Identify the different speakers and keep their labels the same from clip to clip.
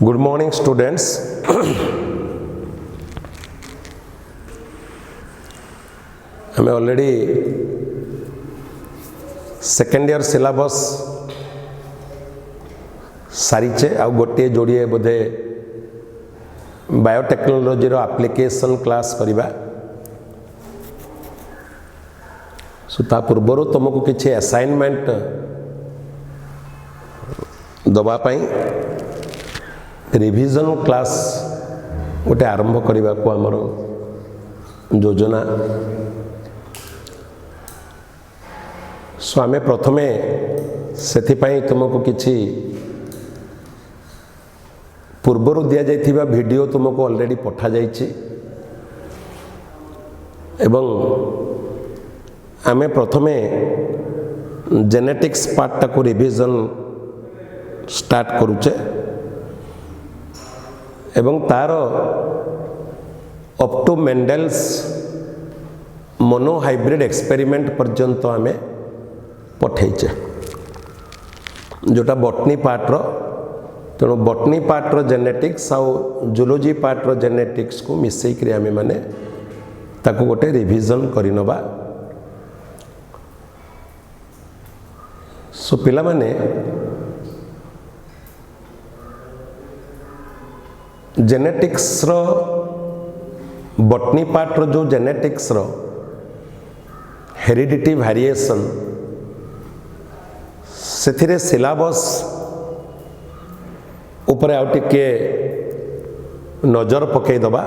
Speaker 1: Good morning, students. I'm already second year syllabus सारीचे आ गोटे जोड़िए बोधे biotechnology रो application class करिबा सो ता पूर्वरु तुमको किछि असाइनमेंट दबा पाई रिविजन क्लास गोटे आरंभ करने को आमर योजना सो आमे प्रथमे सेथिपाई तुमको किछि पूर्वरु दिया जाइथिबा वीडियो तुमको ऑलरेडी पठा जाइछि एवं आमे प्रथमे जेनेटिक्स पार्ट को रिविजन स्टार्ट करूचे एवं तार up to Mendel's monohybrid experiment पर्यंत आमे पठेचे जोटा बॉटनी पार्ट रो तेणु बॉटनी पार्ट रो जेनेटिक्स आउ जूलॉजी पार्ट रो जेनेटिक्स को मिसई करी आमे माने ताको गोटे रिविजन करिनबा सो पिला माने जेनेटिक्स रो बॉटनी पार्ट रो जो जेनेटिक्स रो हेरिडिटी वेरिएशन सेथिरे सिलेबस ऊपर आउ टिके नजर पकई दबा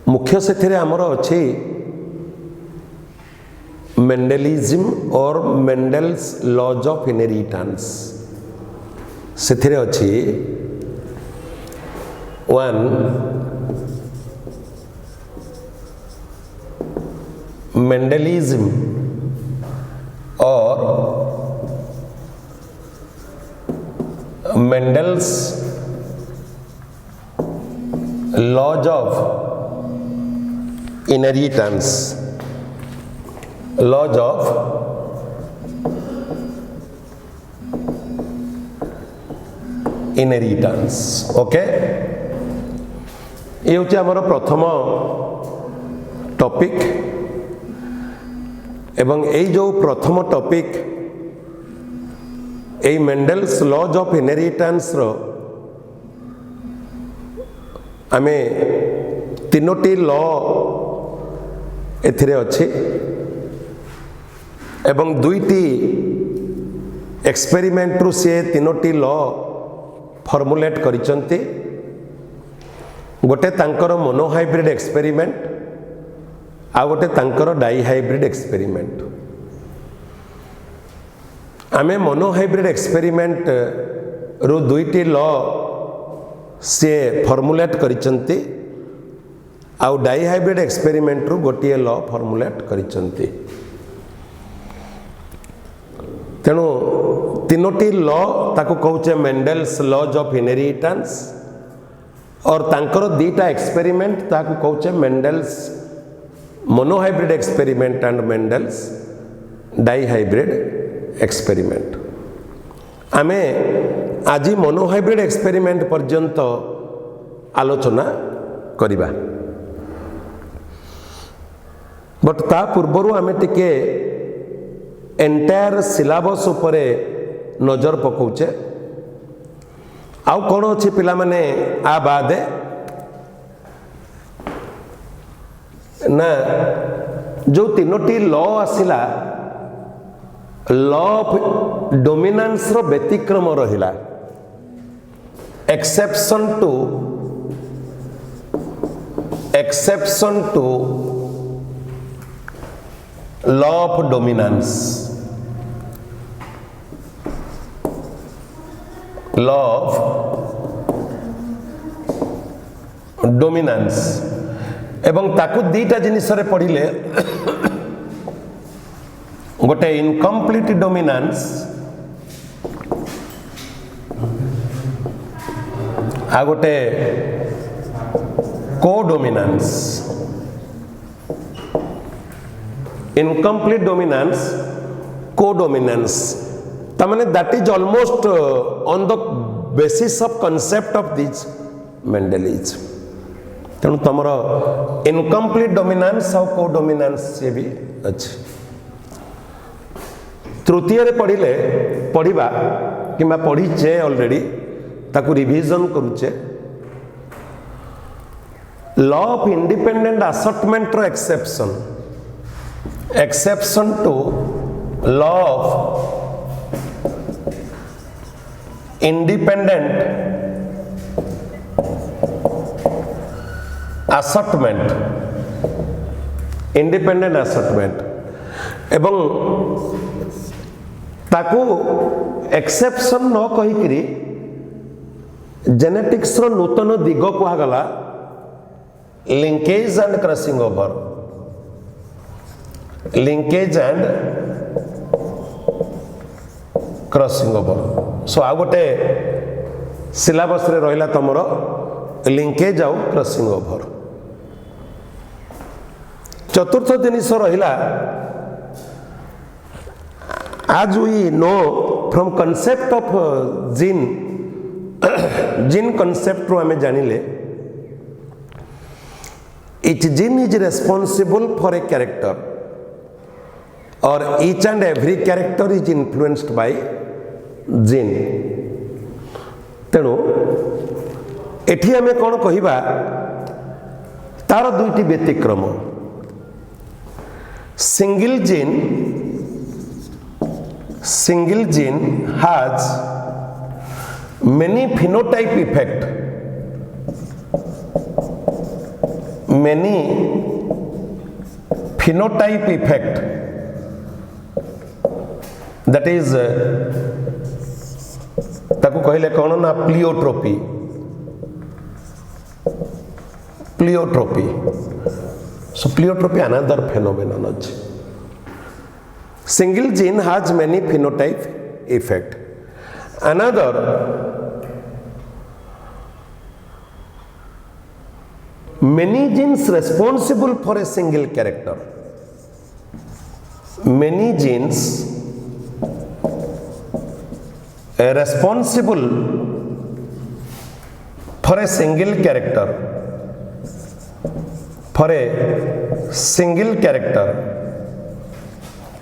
Speaker 1: मुख्य सेथिरे हमर अछि मेंडेलिज्म और मेंडेल्स लॉज ऑफ इनहेरिटेंस सेथिरे अछि 1 मेंडेलिज्म और Mendel's laws of inheritance laws of inheritance okay ये होची हमर प्रथम टॉपिक एवं ए जो प्रथम टॉपिक ए मेंडेल्स लॉज ऑफ इनहेरिटेंस रो आमे तीनोटी लॉ एथिरे अछि एवं दुईटी एक्सपेरिमेंट रु से तीनोटी लॉ फॉर्मुलेट करिसंती गोटे तांकर मोनो हाइब्रिड एक्सपेरिमेंट आ गोटे तांकर डाई हाइब्रिड एक्सपेरिमेंट आमे मोनो हाइब्रिड एक्सपेरिमेंट रु दुईटी लॉ से फॉर्मुलेट करिसंती आ डाई हाइब्रिड एक्सपेरिमेंट रु गोटे लॉ फॉर्मुलेट करिसंती तेणु तीनोटी लॉ ताको कहूचे मेंडेल्स लॉज ऑफ इनहेरिटेंस और तांकर दीटा एक्सपेरिमेंट ताको कहूचे Mendel's monohybrid experiment and Mendel's dihybrid experiment आमे आज मोनो हाइब्रिड एक्सपेरिमेंट पर्यंत आलोचना करिबा बट ता पूर्वरु आमे टिके एंटायर सिलेबस उपरे नजर पकाउचे आउ कौन अच्छी पिला माने आ बादे ना जो तीनोटी लॉ आसिला लॉ ऑफ डोमिनेंस रो व्यतिक्रम रहिला exception to law of dominance law of dominance एवं ताकू दीटा जिनिस रे पढ़िले गोटे इनकम्प्लीट डोमिनेंस आ गोटे कोडोमिनेंस इनकम्प्लीट डोमिनेंस कोडोमिनेंस तामाने that is almost on the basis of concept of this Mendelism. तेणु तुमर इनकम्प्लीट डोमिनान्स आउ को डोमिनान्स से भी अच्छी। तृतीय पढ़िले पढ़ा कि पढ़ीचे ऑलरेडी ताकू रिविजन करुचे लॉ ऑफ इंडिपेंडेंट असर्टमेंट रो exception to law of independent assortment एवं ताकू एक्सेप्शन न कहीकि जेनेटिक्स रो नूतन दिग कहगला linkage and crossing over. Linkage and crossing over so आ गोटे सिलेबस रे रहिला तमरो लिंकेज आउ क्रॉसिंग ओवर। चतुर्थ जिनिस रहिला आज we know from concept of gene gene concept रो हमें जानिले each gene is responsible for a character or each and every character is influenced by gene। तेणु एठी हमें कौन कहिबा तार दुईटी व्यतिक्रम single gene has many phenotype effect that is ताकू कहले कौन ना pleiotropy so pleiotropy another phenomenon अछि। single gene has many phenotype effect। another many genes responsible for a single character। many genes responsible for a single character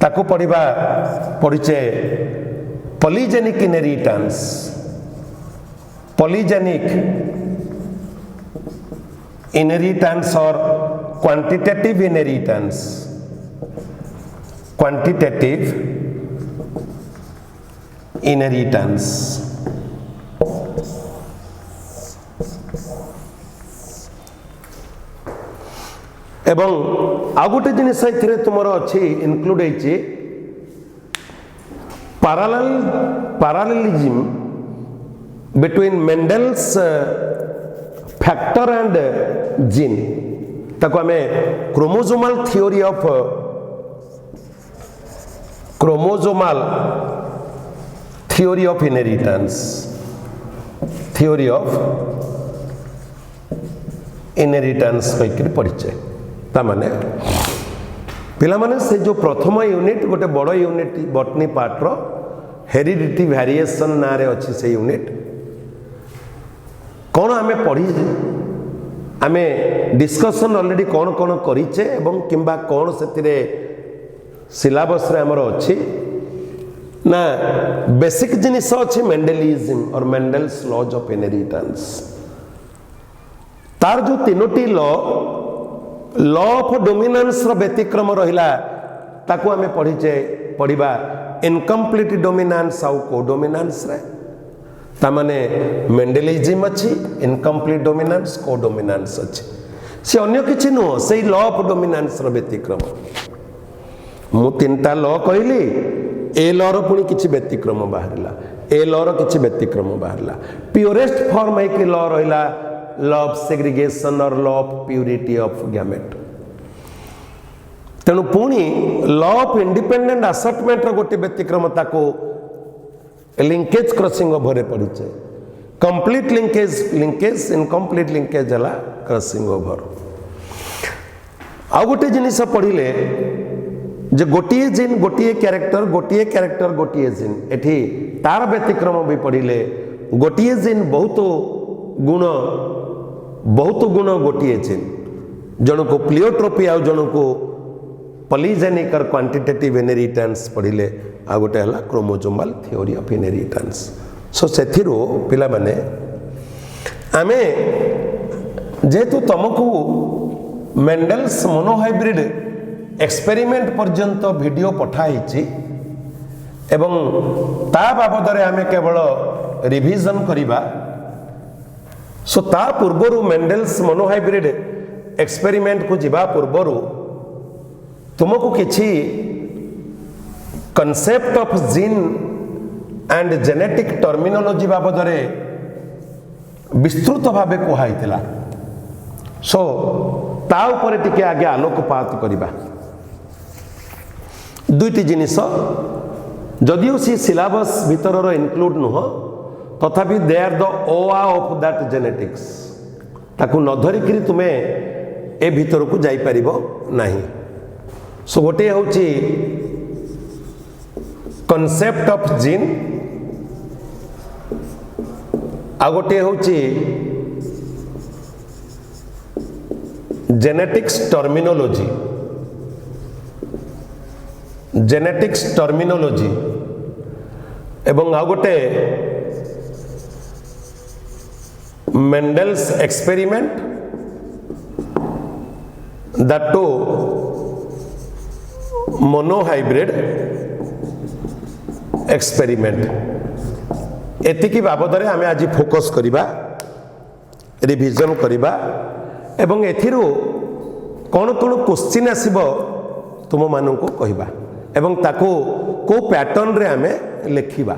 Speaker 1: ताको पढ़िचे polygenic inheritance और quantitative inheritance एवं आ गोटे जिनिस तुमर अच्छी इनक्लूड होइछि parallelism between Mendel's factor and gene ताको हमें क्रोमोसोमल थियोरी ऑफ इनहेरिटेंस कहीकि पढ़िचे। तामाने पिला माने से जो प्रथम यूनिट गोटे बड़ यूनिट बॉटनी पार्ट रो हेरिडिटी वेरिएशन ना रे अछि से यूनिट कौन आमे पढ़ी आमे डिस्कशन ऑलरेडी कौन कौन करिचे एवं किंबा कौन सेतिरे सिलेबस रे हमर अछि ना बेसिक जिनिस अछि मेंडेलिज्म और मेंडेल्स लॉज ऑफ इनहेरिटेंस तार जो तीनोटी लॉ ऑफ डोमिनेंस रो व्यतिक्रम रहिला ताकू आमे पढ़िबा इनकम्प्लीट डोमिनेंस आउ को डोमिनेंस रे तामाने मेंडेलिज्म अछि इनकम्प्लीट डोमिनेंस को डोमिनेंस अछि से अन्य किछि नो से लॉ ऑफ डोमिनेंस रो व्यतिक्रम मु तीनटा लॉ कहली ए लॉ रो पुनी किछि व्यतिक्रम बाहरला ए लॉ रो किछि व्यतिक्रम बाहरला प्योरेस्ट फॉर्म है कि लॉ रहिला लॉ ऑफ सेग्रीगेशन और law of purity of gamete. तेणु पुणी लॉ ऑफ इंडिपेंडेंट असर्टमेंट गोटे व्यतिक्रम ताको लिंकेज क्रॉसिंग ओवर पड़ीचे कंप्लीट लिंकेज इनकम्प्लीट लिंकेज है क्रॉसिंग ओवर। आ गोटे जिनिस पढ़िले जे गोटे जिन गोटे क्यारेक्टर गोटे जिन एठी तार व्यतिक्रम भी पढ़िले गोटे जिन बहुत गुण गोटे जिन जन को प्लियोट्रोपी आ जन को पॉलीजेनिक और क्वांटिटेटिव इनहेरिटेंस पढ़िले आ गोटे हला क्रोमोसोमल थ्योरी ऑफ इनहेरिटेंस। सो सेथिरो पिला माने आमे जेतु तुमको मेंडल्स मोनोहाइब्रिड एक्सपेरिमेंट पर्यंत वीडियो पठाई एवं ता बाबद आमे केवल रिविजन करिबा। सो ता पूर्वरु मेंडल्स मोनोहाइब्रिड एक्सपेरिमेंट को जिबा पूर्वरु तुमको किछि concept of gene and genetic terminology बाबद विस्तृत भावे कहला। सो ता ऊपर टिके आगे आलोकपात करिबा। दुईटी जिनिस जदिओ सी सिलेबस भितर इनक्लूड नुह तथापि दे आर द ओआ ऑफ दैट जेनेटिक्स ताकू न धरिकी तुमे ए भितर को जाई परिबो नाही। सो गोटे होची कॉन्सेप्ट ऑफ जीन आ गोटे होची जेनेटिक्स टर्मिनोलॉजी एवं आ गोटे Mendel's experiment that too monohybrid experiment. एतिकी बाबद रे आमे आज फोकस करिबा रिविजन करिबा एवं एथिरु कौन कौन क्वेश्चन आसीबो तुम मानू को कहिबा एवं ताको को पैटर्न रे आमे लिखिबा।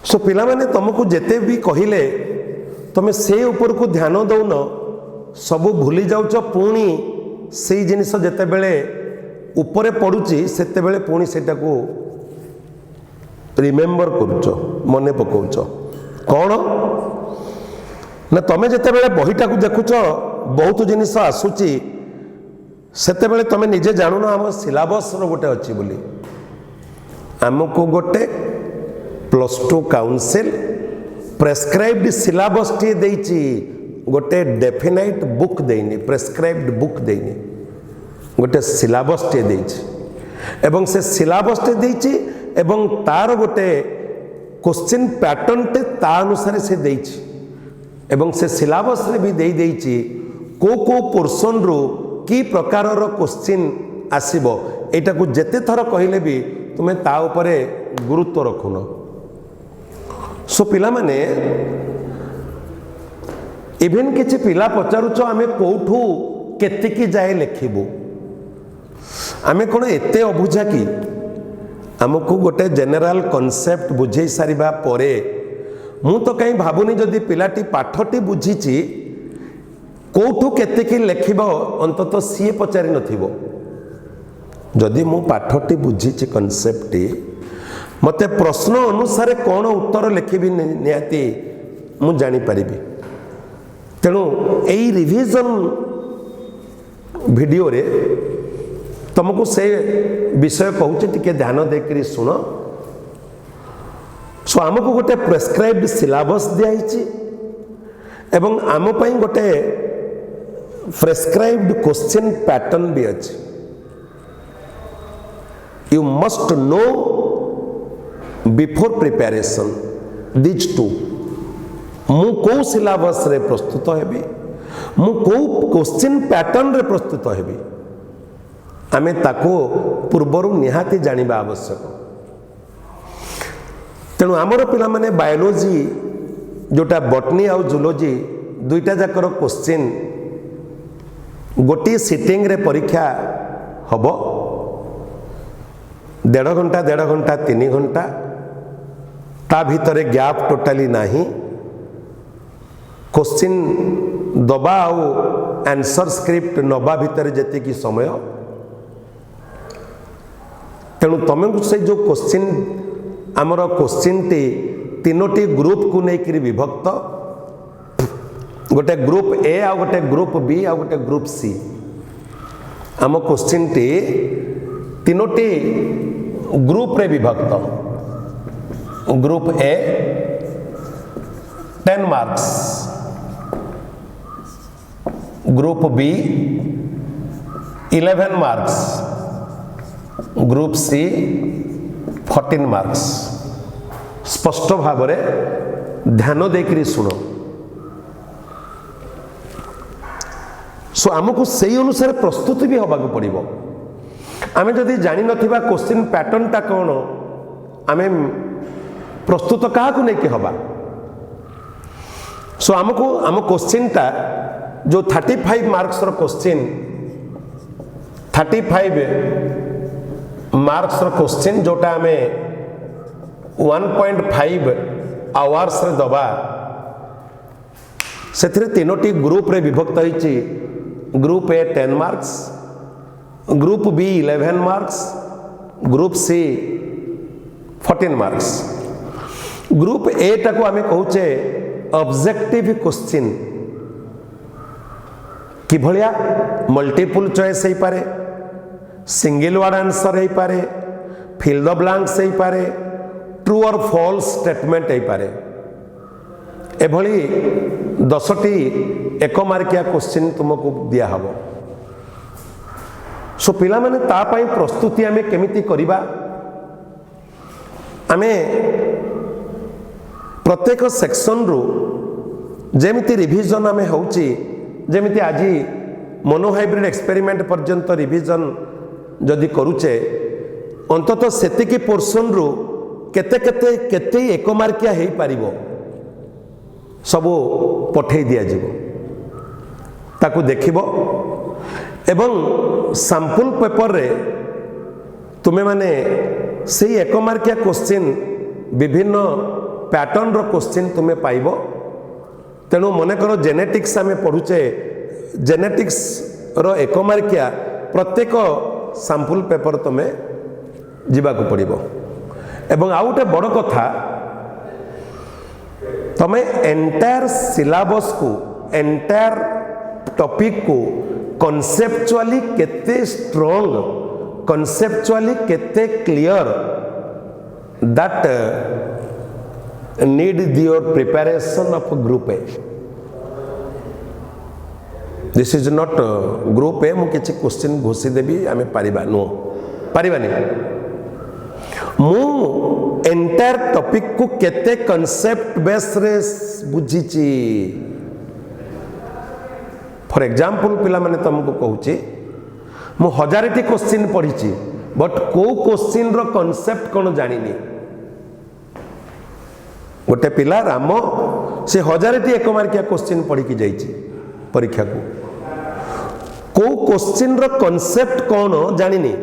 Speaker 1: सो पिला माने तुमको जेते भी कहिले तुम से ऊपर को ध्यान दौन सबू भूली जाउच पुणी से जिनिस जेते बेले ऊपर पड़ुची सेते बेले पुणी सेटा को रिमेम्बर करुच मने पकाउच कौन ना तुम जेते बेले बहीटा को देखुच बहुत जिनिस आसूची सेते बेले तुम निजे जानून आम सिलेबस गोटे अच्छी बोली आमको गोटे +2 काउंसिल प्रेस्क्राइब्ड सिलेबस टी देइची गोटे डेफिनाइट बुक देइनी प्रेस्क्राइब्ड बुक देइनी गोटे सिलेबस टी देइची एवं से सिलेबस टी देइची एवं तार गोटे क्वेश्चन पैटर्न टे ता अनुसार से देइची एवं से सिलेबस रे भी देइची को पोर्शन रो की प्रकार रो क्वेश्चन आसीबो एटा को जेते थर कहिले भी तुम्हें ता ऊपर गुरुत्व रखुन। सो पिला माने इवेन किछि पिला पचारुच आमे कोठू केतिकी जाए लिखिबू आमे कोन एते अबुझा कि हमको गोटे जनरल कॉन्सेप्ट बुझे सारिबा परे मु तो कहीं भाबुनी जदि पिलाटी पाठटी बुझीची कोठू केतिकी लिखिबो अंतत सी पचारि नथिबो जदि मु पाठटी बुझीची कॉन्सेप्टटी मते प्रश्न अनुसार कौन उत्तर लिखिबी निहाती मु जानी परिबी। तेणु एई रिविजन वीडियो रे तुमको से विषय कहूँ टिके ध्यान देकरी शुण। सो आमको गोटे प्रेस्क्राइब्ड सिलेबस दिखाई एवं आम पई गोटे प्रेस्क्राइब्ड क्वेश्चन पैटर्न भी अच्छी। You must know before preparation these two मु को सिलेबस रे प्रस्तुत हेबी मु को क्वेश्चन पैटर्न रे प्रस्तुत हेबी आमे ताको पूर्वरु निहाती जानिबा आवश्यक। तेणु आमर पिला माने बायोलॉजी जोटा बॉटनी आउ जूलॉजी दुईटा जाकर क्वेश्चन गोटे सिटिंग रे परीक्षा हबो 1.5 घंटा 3 घंटा ता भितरे गैप टोटाली नाही क्वेश्चन दबा आउ आंसर स्क्रिप्ट नबा भितर जेते की समय तेणु तुमको से जो क्वेश्चन आमर क्वेश्चन टी 3टी ग्रुप को लेकर विभक्त गोटे ग्रुप ए आ गोटे ग्रुप बी आ गोटे ग्रुप सी आम क्वेश्चन टी तीनोटी ग्रुप रे विभक्त। Group A 10 marks, group B 11 marks, group C 14 marks. स्पष्ट भाव में ध्यान देकर शुण। सो आमको सही अनुसार प्रस्तुति भी होगा पड़ो। आम जदि जानी नथिबा क्वेश्चन पैटर्न टा कौन आम प्रस्तुत क्या नहीं हवा। सो आमको आम क्वेश्चन टा जो 35 मार्क्स रो क्वेश्चन 35 मार्क्स रो क्वेश्चन जोटा आम 1.5 आवर्स रे दबा से तीनोटी ग्रुप रे विभक्त होइछि। Group A 10 marks, group B 11 marks, group C 14 marks. Group A टाको आम कहूचे ऑब्जेक्टिव क्वेश्चन। कि भलिया मल्टीपल चॉइस हो पारे, सिंगल वर्ड आंसर हो पारे, फिल द ब्लैंक्स हो पारे, ट्रू और फॉल्स स्टेटमेंट हो पारे। एभली 10टी एक मार्किया क्वेश्चन तुमको दिया हबो। सो पिला माने ता पई प्रस्तुति आमे केमिति करिबा। आमे प्रत्येक सेक्शन रु जेमिति रिविजन आमे होउची, जेमिति आजी मोनो हाइब्रिड एक्सपेरिमेंट पर्यंत रिविजन जदि करूचे अंततः सेतिकी पोर्शन रु केते केते केते एक मार्किया हेई पारिबो सबो पठेई दिया जिवो। ताकू देखिबो एवं सैंपल पेपर रे तुमे माने सेही एक मार्किया क्वेश्चन विभिन्न पैटर्न रो क्वेश्चन तुमे पाइबो। तेणु मन कर जेनेटिक्स आमे पढ़ुचे, जेनेटिक्स रो एक मार्किया प्रत्येक सैंपल पेपर तुमे जीवाकू पड़िबो। एवं आउ गोटे बड़ कथा तमे एंटायर सिलेबस को एंटायर टॉपिक को कॉन्सेप्चुअली केते स्ट्रांग, कॉन्सेप्चुअली केते clear that need your preparation of group A. This is not group A मु किछि क्वेश्चन घोषी देबी आमे पारिबा नो पारिबानी। मु एंटायर टॉपिक को केते कॉन्सेप्ट बेस रे बुझीची। फॉर एग्जांपल पिला माने तुमको कहूची मु 1000टी क्वेश्चन पढ़ीची बट को क्वेश्चन रो कॉन्सेप्ट कोन जानिनी। गोटे पिला राम से 1000टी एक मार्किया क्वेश्चन पढ़ी की जाइची परीक्षा को क्वेश्चन रो कॉन्सेप्ट कौन जानिनी।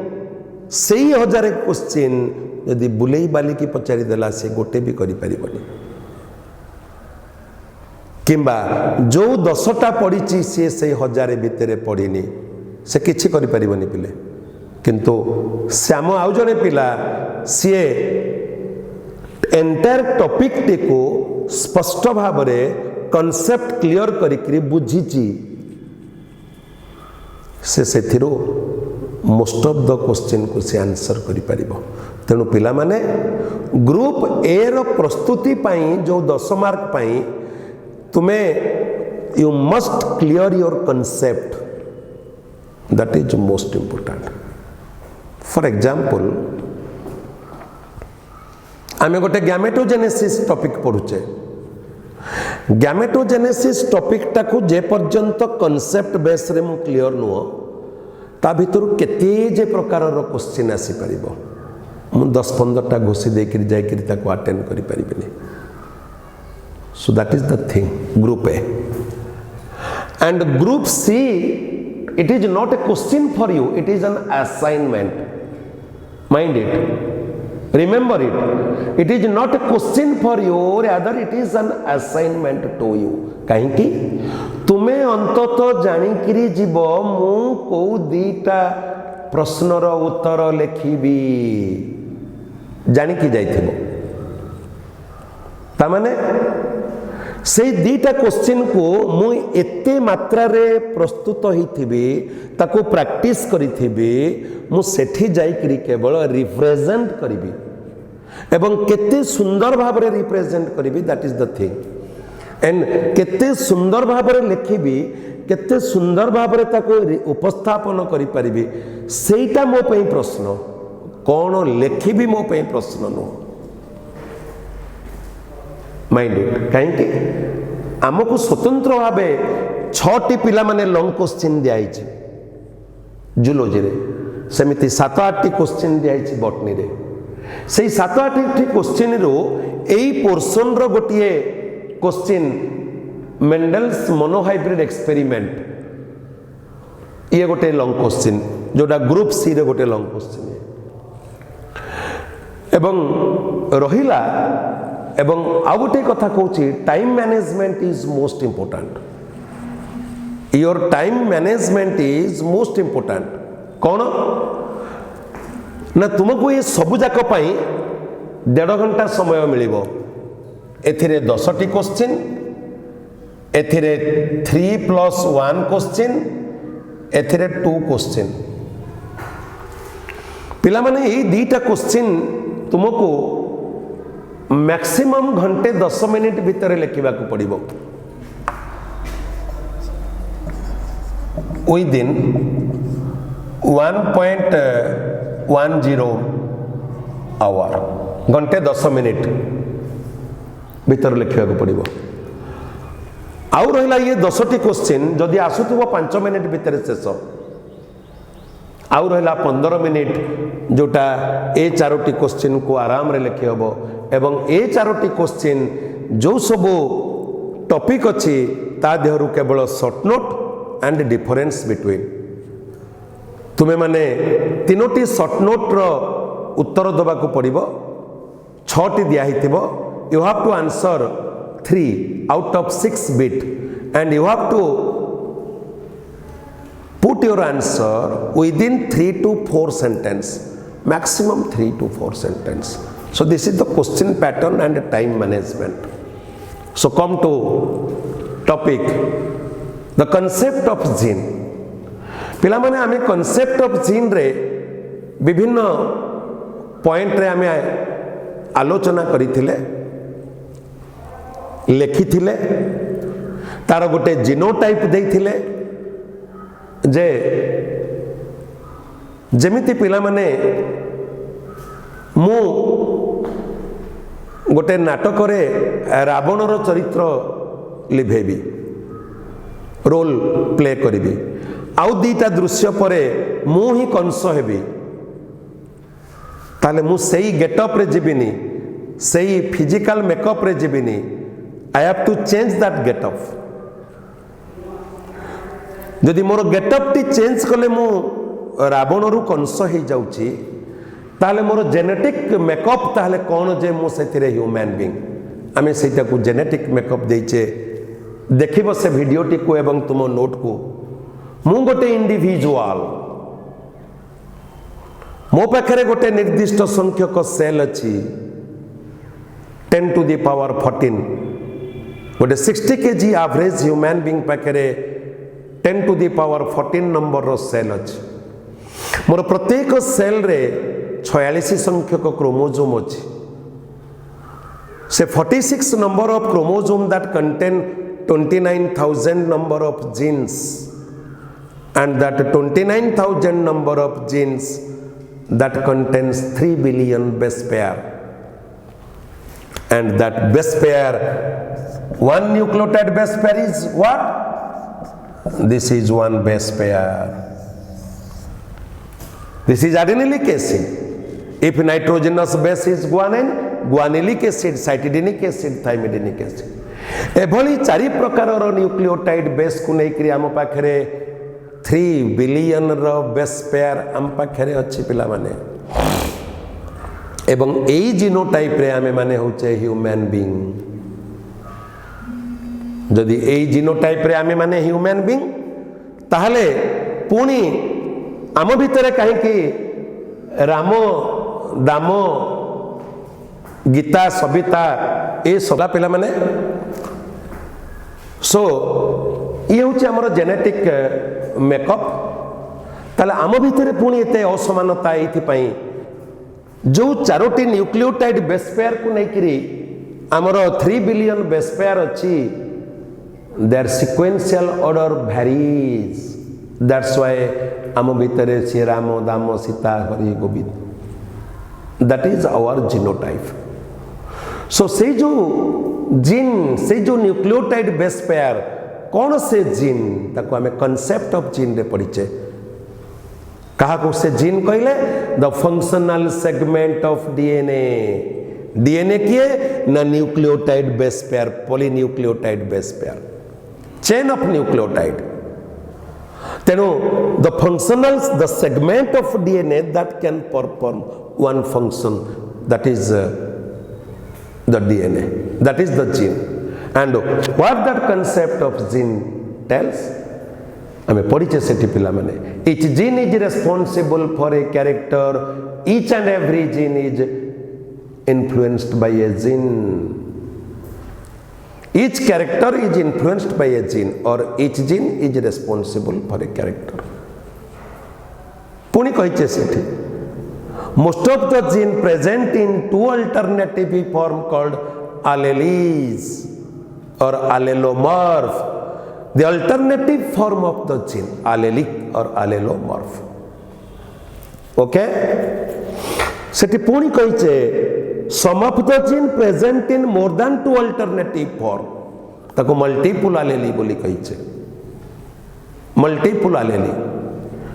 Speaker 1: सेही 1000 क्वेश्चन यदि बुलेई बाली की पचारि देला से गोटे भी करि परिबनी। किंबा जो 10टा पढ़ी सी से 1000 भितर पढ़ीनी से किछि करि परिबनी पिले। किंतु श्याम आउ जने पिला सी एंटायर टॉपिक टी को स्पष्ट भाव में कॉन्सेप्ट क्लियर करिकरी बुझीची से सेथिरो मोस्ट ऑफ द क्वेश्चन को से आंसर करि परिबो। तेणु पिला माने ग्रुप ए रो प्रस्तुति पाई जो 10 मार्क पाई तुम्हें you must clear your concept, that is most important. For example आमे गोटे गैमेटोजेनेसिस टॉपिक पढ़ुचे। गैमेटोजेनेसिस टॉपिक टाकू जे पर्यंत कॉन्सेप्ट बेस रे मु क्लियर नुह ता भितर केते जे प्रकार रो क्वेश्चन आसी परिबो मु 10-15टा घोषी देकर जाइकरी ताको अटेंड करि परिबिनी। So that is the thing group A and group C. It is not a question for you, it is an assignment. Mind it, remember it, it is not a question for you, rather it is an assignment to you. कहीं तुम्हें अंततः जानिकरी जीव मु को 2टा प्रश्नर उत्तर लिखिबी जानिकी जाइथिबो। तामाने से दीटा question को मु एते मात्रा रे प्रस्तुत होइथिबी ताको प्रैक्टिस करिथिबी मु सेठी जाई करी केवल रिप्रेजेंट करिबी एवं केते सुंदर भाव रे रिप्रेजेंट करिबी that is the thing and केते सुंदर भाव रे लिखिबी केते सुंदर भाव रे ताको उपस्थापन करि परिबी सेटा मो पई प्रश्न कोन लिखिबी मो पई प्रश्न नो माइंड इट कहीं आमको स्वतंत्र भाव 6टी पिला माने लॉन्ग क्वेश्चन दिखाई जूलॉजी रे सेमिति 7-8टी क्वेश्चन दिखाई बॉटनी रे से 7-8टी क्वेश्चन रो एई पोर्शन रो गोटिए क्वेश्चन मेंडल्स मोनोहाइब्रिड एक्सपेरिमेंट ये गोटे लॉन्ग क्वेश्चन जोटा ग्रुप सी रे गोटे लॉन्ग क्वेश्चन एवं रहिला एवं आउ गोटे कथा कहूँ time management is most important your time management is most important कौन ना तुमको ये सबु जाक 1.5 घंटा समय मिलिबो एथिरे 10टी क्वेश्चन एथिरे 3+1 क्वेश्चन एथिरे 2 क्वेश्चन पिला माने ये 2टा क्वेश्चन तुमको मैक्सिमम घंटे 10 मिनिट भितर लिखा पड़ो विदिन 1.10 आवर घंटे 10 मिनिट भितर लिखा पड़ो आउ रहा ये 10टी क्वेश्चन जदि आसुथबो 5 मिनिट भितर शेष आउ रहा 15 मिनिट जोटा ए 4टी क्वेश्चन को आराम रे लिखि हबो एवं ए 4टी क्वेश्चन जो सब टॉपिक अच्छी ता देहरु केवल short note and difference between तुम्हें माने 3टी शॉर्ट नोट रो उत्तर दबा को पड़िबो 6टी दिया हिथिबो you have to answer 3 out of 6 bit and you have to put your answer within 3 to 4 sentence maximum 3 to 4 sentence so this is the question pattern and time management so come to topic the concept of gene पिला माने आमे concept of gene रे विभिन्न point रे आमे आलोचना करिथिले लेखिथिले तार गोटे जीनोटाइप देइथिले जे जेमिति पिला माने मु गोटे नाटक रे रावणर चरित्र लिभेबी रोल प्ले करिबी आउ 2टा दृश्य परे मु ही कंस हेबी ताले मु सेई गेटअप रे जिबिनी सेई फिजिकल मेकअप रे जिबिनी I have to change that getup जदि मोर गेटअप टी चेंज कले मु रावण रु कंस हो जाउची ताले मोर जेनेटिक मेकअप ताले कौन जे मु सेथिरे ह्यूमन बीइंग आमे सेटा को जेनेटिक मेकअप देइचे देखिबो से वीडियो टी को एवं तुम नोट को मु गोटे इंडिविजुअल मो पाखरे गोटे निर्दिष्ट संख्यक सेल अछि 10 to the power 14 गोटे 60 kg एवरेज ह्यूमन बीइंग पाखरे 10 to the power 14 नंबर रो सेल अछि मोर प्रत्येक सेल रे 46 संख्यक क्रोमोसोम अछि से 46 number of chromosome that contain 29,000 number of genes and that 29,000 number of genes that contains 3 billion base pair and that base pair one nucleotide base pair is what? This is one base pair. This is adenylate acid. If nitrogenous base is guanine, guanylic acid, cytidinic acid, thymidinic acid. एभली 4 प्रकार nucleotide base को लेकर आम पाखे 3 billion रो base pair आम पाखे अच्छी पिला माने एवं एई जीनोटाइप रे आमे माने होचे ह्यूमन बीइंग जदि एई जीनोटाइप रे आमे माने ह्यूमन बीइंग ताहले पुणी आम भितर कहीं राम दाम गीता सविता ए सदा पिला माने सो ये हूँ आमर जेनेटिक मेकअप ताले आम भितर पुणी एत असमानता ये जो 4टी न्यूक्लियोटाइड बेस पेयर को लेकर आमर 3 बिलियन बेस पेयर अच्छी their sequential order varies that's why आम भितर श्री राम दाम Sita Hari Govind that is our genotype so से जो जीन से जो न्यूक्लियोटाइड बेस पेयर कौन से जीन ताको आमे कॉन्सेप्ट ऑफ जीन रे पढ़ीचे कहा को से जीन कहले the functional segment of DNA DNA किए ना nucleotide base pair polynucleotide base pair chain of nucleotide तेणु the functional the segment of DNA that can perform one function that is the DNA, that is the gene. And what that concept of gene tells? आमे पढ़ीचे सेठी पिला माने each gene is responsible for a character, each and every gene is influenced by a gene. Each character is influenced by a gene or each gene is responsible for a character. पुणी कहिचे सेठी most of the gene present in two alternative form called alleles or allelomorph. The alternative form of the gene allelic or allelomorph. Okay? सेठी पुणी कहिचे some of the gene present in more than two alternative form ताको multiple allele बोली कहिचे multiple allele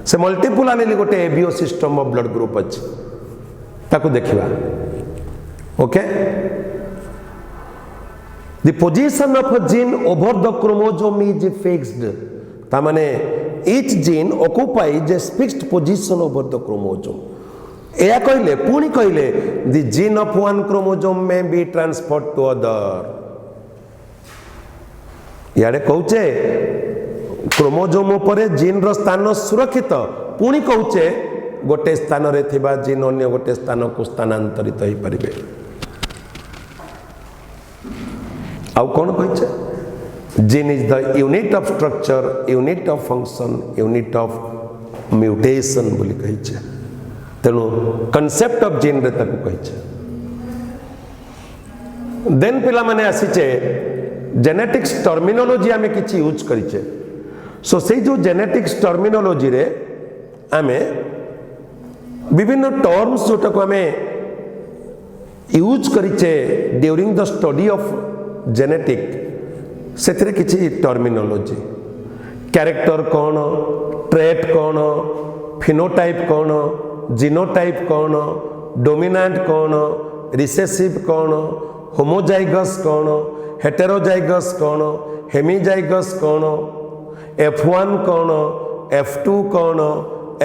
Speaker 1: से multiple allele गोटे ABO system of blood group अच्छे ताको देखिबा okay the position of a gene over the chromosome is fixed ता माने each gene occupies a fixed position over the chromosome एया कहले पुणी कहले the gene of one chromosome may be transferred to other यारे कहूचे क्रोमोसोम पर gene रो स्थान सुरक्षित पुणी कहूचे गोटे स्थान रे थिबा जीन अन्य गोटे स्थान को स्थानांतरित हो परिबे आउ कोन कहिছে gene is the unit of structure unit of function unit of mutation बोली कहिছে तेणु कांसेप्ट ऑफ जीन रे ताको कहिছে देन पिला माने आसीचे जेनेटिक्स टर्मिनोलॉजी आमे किछि यूज करिचे सो से जो जेनेटिक्स टर्मिनोलॉजी रे आमे विभिन्न टर्म्स जोटा को आमे यूज करिचे during the study of genetic सेथिरे किछि टर्मिनोलॉजी कैरेक्टर कौन ट्रेट कौन फिनोटाइप कौन जीनोटाइप कौन डोमिनेंट कौन रिसेसिव कौन होमोजाइगस कौन हेटेरोजाइगस कौन हेमीजाइगस कौन F1 कौन F2 कौन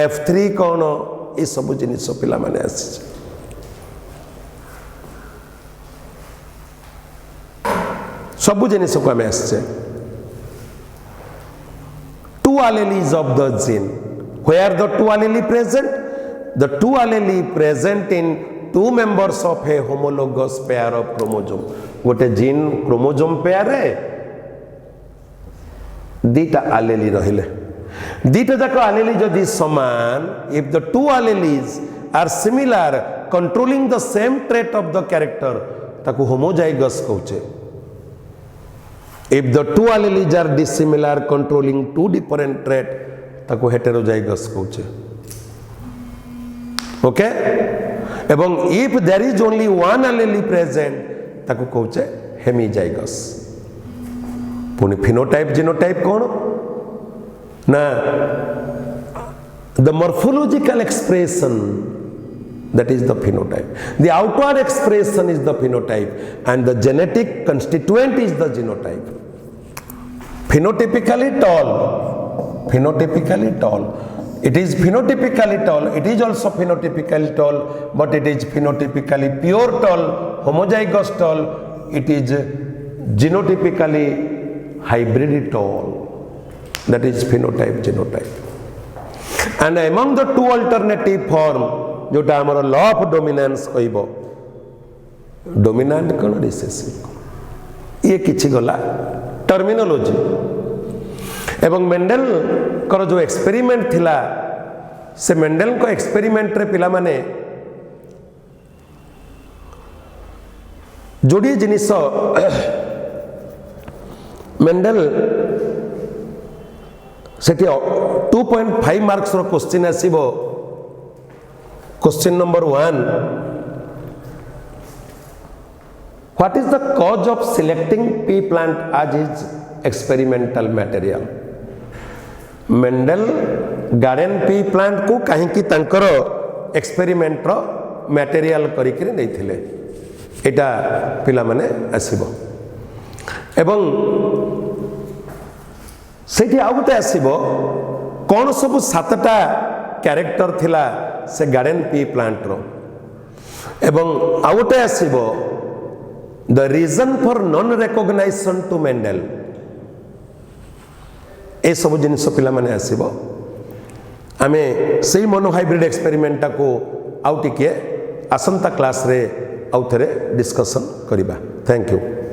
Speaker 1: F3 कौन ये सब जिनिस पिला माने आसी सब जिनिस को आमे आसे two alleles of the gene where the two allele present the two allele present in two members of a homologous pair of chromosome गोटे जीन क्रोमोसोम पेयर रे दीटा allele रहिले दीटा जाक allele जदि समान if the two alleles are similar controlling the same trait of the character ताको homozygous कहउचे if the two alleles are dissimilar controlling two different trait ताको heterozygous कहउचे okay एवं if there is only one allele present ताको कहउचे hemizygous पुनी phenotype genotype कौन ना the morphological expression that is the phenotype the outward expression is the phenotype and the genetic constituent is the genotype phenotypically tall it is phenotypically tall it is also phenotypically tall but it is phenotypically pure tall homozygous tall it is genotypically hybrid tall that is phenotype genotype and among the two alternative form जोटा आमर law of dominance कहब dominant कौन recessive ये किछि गला terminology एवं Mendel कर जो एक्सपेरिमेंट थिला से मेंडेल को एक्सपेरिमेंट रे पिला माने जोड़ी जिनिस मेंडेल सेठी 2.5 मार्क्स रो क्वेश्चन आसीबो question number 1 what is the cause of selecting pea plant as his experimental material Mendel garden pea plant को कहीं की तंकर एक्सपेरिमेंट रो मटेरियल करिकरी नैथिले एटा पिला माने आसीबो एवं सेठी आउ गोटे आसीबो कौन सब 7टा कैरेक्टर थिला से गार्डन पी प्लांट रो एवं आउ गोटे आसीबो the reason for non recognisation to Mendel ए सब जिनिस पिला माने आसीबो आमे सेही मोनो हाइब्रिड एक्सपेरिमेंट को आउ टिके आसंता क्लास रे आउ थरे डिस्कशन करिबा थैंक यू।